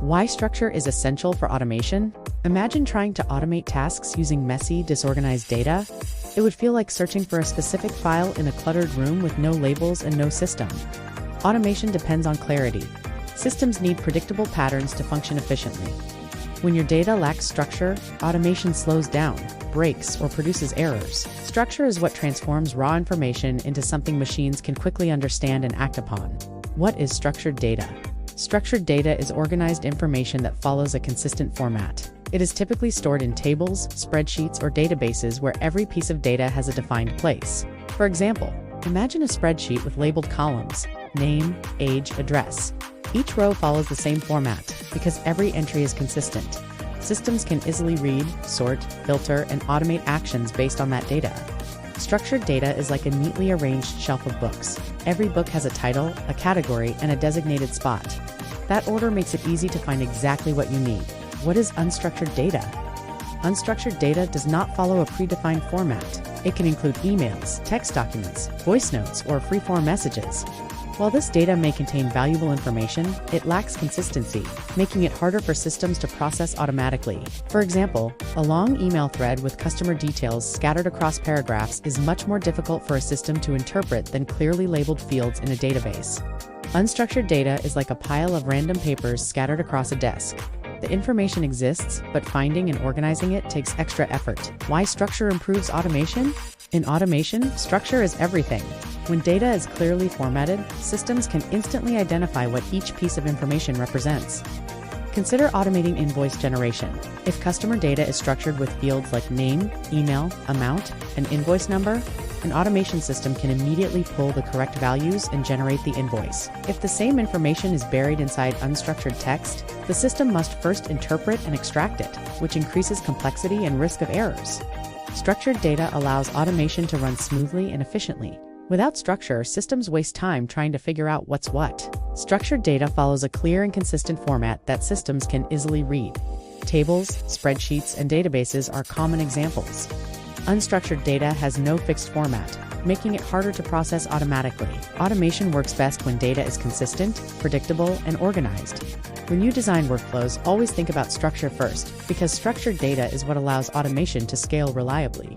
Why structure is essential for automation? Imagine trying to automate tasks using messy, disorganized data. It would feel like searching for a specific file in a cluttered room with no labels and no system. Automation depends on clarity. Systems need predictable patterns to function efficiently. When your data lacks structure, automation slows down, breaks, or produces errors. Structure is what transforms raw information into something machines can quickly understand and act upon. What is structured data? Structured data is organized information that follows a consistent format. It is typically stored in tables, spreadsheets, or databases where every piece of data has a defined place. For example, imagine a spreadsheet with labeled columns: name, age, address. Each row follows the same format because every entry is consistent. Systems can easily read, sort, filter, and automate actions based on that data. Structured data is like a neatly arranged shelf of books. Every book has a title, a category, and a designated spot. That order makes it easy to find exactly what you need. What is unstructured data? Unstructured data does not follow a predefined format. It can include emails, text documents, voice notes, or free-form messages. While this data may contain valuable information, it lacks consistency, making it harder for systems to process automatically. For example, a long email thread with customer details scattered across paragraphs is much more difficult for a system to interpret than clearly labeled fields in a database. Unstructured data is like a pile of random papers scattered across a desk. The information exists, but finding and organizing it takes extra effort. Why structure improves automation? In automation, structure is everything. When data is clearly formatted, systems can instantly identify what each piece of information represents. Consider automating invoice generation. If customer data is structured with fields like name, email, amount, and invoice number, an automation system can immediately pull the correct values and generate the invoice. If the same information is buried inside unstructured text, the system must first interpret and extract it, which increases complexity and risk of errors. Structured data allows automation to run smoothly and efficiently. Without structure, systems waste time trying to figure out what's what. Structured data follows a clear and consistent format that systems can easily read. Tables, spreadsheets, and databases are common examples. Unstructured data has no fixed format, making it harder to process automatically. Automation works best when data is consistent, predictable, and organized. When you design workflows, always think about structure first, because structured data is what allows automation to scale reliably.